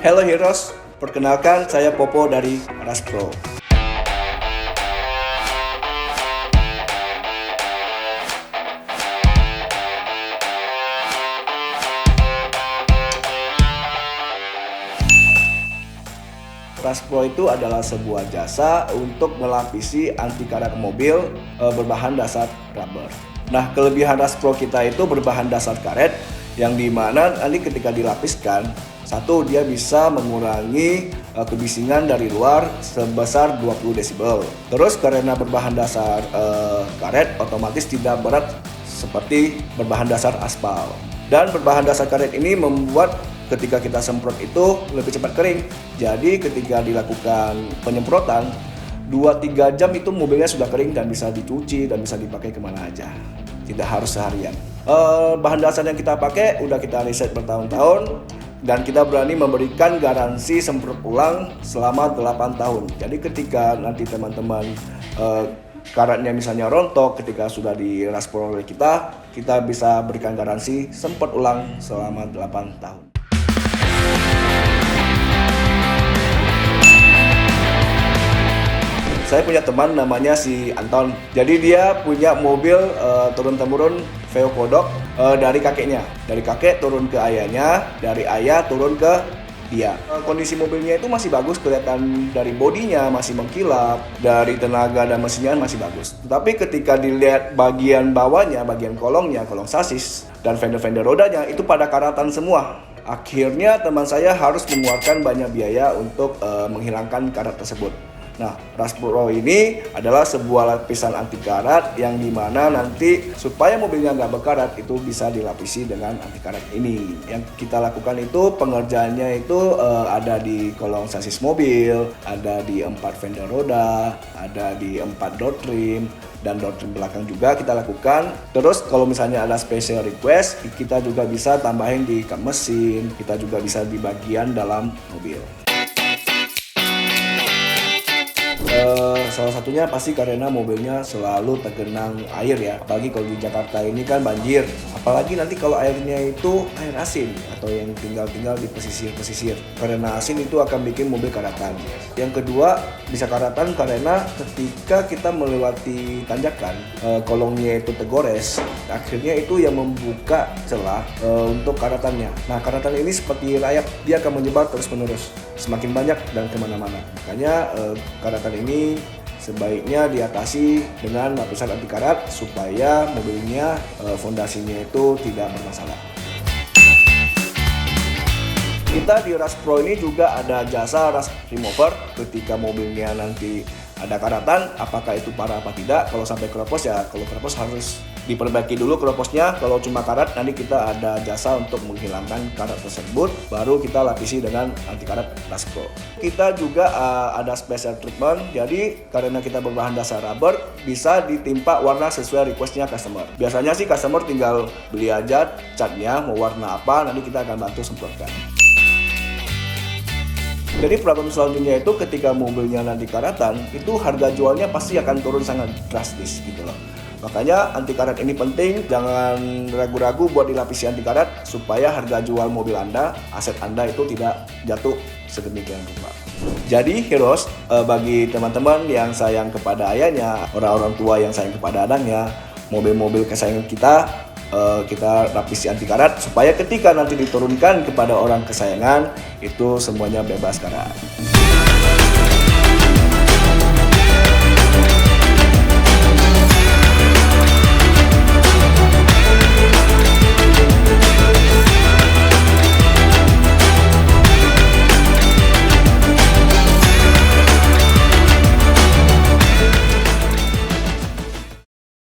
Hello Heroes, perkenalkan saya Popo dari Ras Pro. Ras Pro itu adalah sebuah jasa untuk melapisi anti karat mobil berbahan dasar rubber. Nah, kelebihan Ras Pro kita itu berbahan dasar karet yang dimana nanti ketika dilapiskan, satu, dia bisa mengurangi kebisingan dari luar sebesar 20 desibel. Terus karena berbahan dasar karet, otomatis tidak berat seperti berbahan dasar aspal. Dan berbahan dasar karet ini membuat ketika kita semprot itu lebih cepat kering. Jadi ketika dilakukan penyemprotan 2-3 jam itu mobilnya sudah kering dan bisa dicuci dan bisa dipakai kemana aja. Tidak harus seharian. Bahan dasar yang kita pakai udah kita riset bertahun-tahun dan kita berani memberikan garansi semprot ulang selama 8 tahun. Jadi ketika nanti teman-teman karatnya misalnya rontok ketika sudah di Ras Pro oleh kita bisa berikan garansi semprot ulang selama 8 tahun. Saya punya teman namanya si Anton. Jadi dia punya mobil turun-temurun Veo Kodok dari kakeknya. Dari kakek turun ke ayahnya, dari ayah turun ke dia. Kondisi mobilnya itu masih bagus, kelihatan dari bodinya masih mengkilap, dari tenaga dan mesinnya masih bagus. Tapi ketika dilihat bagian bawahnya, bagian kolongnya, kolong sasis dan fender-fender rodanya itu pada karatan semua. Akhirnya teman saya harus mengeluarkan banyak biaya untuk menghilangkan karat tersebut. Nah, Ras Pro ini adalah sebuah lapisan anti karat yang dimana nanti supaya mobilnya nggak berkarat itu bisa dilapisi dengan anti karat ini. Yang kita lakukan itu pengerjaannya itu ada di kolong sasis mobil, ada di 4 fender roda, ada di 4 door trim, dan door trim belakang juga kita lakukan. Terus kalau misalnya ada special request, kita juga bisa tambahin di kap mesin, kita juga bisa di bagian dalam mobil. Salah satunya pasti karena mobilnya selalu tergenang air ya, apalagi kalau di Jakarta ini kan banjir, apalagi nanti kalau airnya itu air asin atau yang tinggal di pesisir. Karena asin itu akan bikin mobil karatan. Yang kedua bisa karatan karena ketika kita melewati tanjakan, kolongnya itu tergores, akhirnya itu yang membuka celah untuk karatannya. Nah, karatan ini seperti rayap, dia akan menyebar terus menerus, semakin banyak dan kemana-mana. Makanya karatan ini sebaiknya diatasi dengan lapisan anti karat supaya mobilnya fondasinya itu tidak bermasalah. Kita di Ras Pro ini juga ada jasa rust remover ketika mobilnya nanti ada karatan, apakah itu parah apa tidak. Kalau sampai keropos ya, kalau keropos harus diperbaiki dulu keroposnya. Kalau cuma karat, nanti kita ada jasa untuk menghilangkan karat tersebut, baru kita lapisi dengan anti karat Ras Pro. Kita juga ada special treatment, jadi karena kita berbahan dasar rubber, bisa ditimpa warna sesuai requestnya customer. Biasanya sih customer tinggal beli aja catnya, mau warna apa, nanti kita akan bantu semprotkan. Jadi problem selanjutnya itu ketika mobilnya nanti karatan, itu harga jualnya pasti akan turun sangat drastis gitu loh. Makanya anti karat ini penting, jangan ragu-ragu buat dilapisi anti karat supaya harga jual mobil Anda, aset Anda itu tidak jatuh sedemikian rupa. Jadi Heroes, bagi teman-teman yang sayang kepada ayahnya, orang-orang tua yang sayang kepada anaknya, mobil-mobil kesayangan kita lapisi anti karat supaya ketika nanti diturunkan kepada orang kesayangan itu semuanya bebas karat.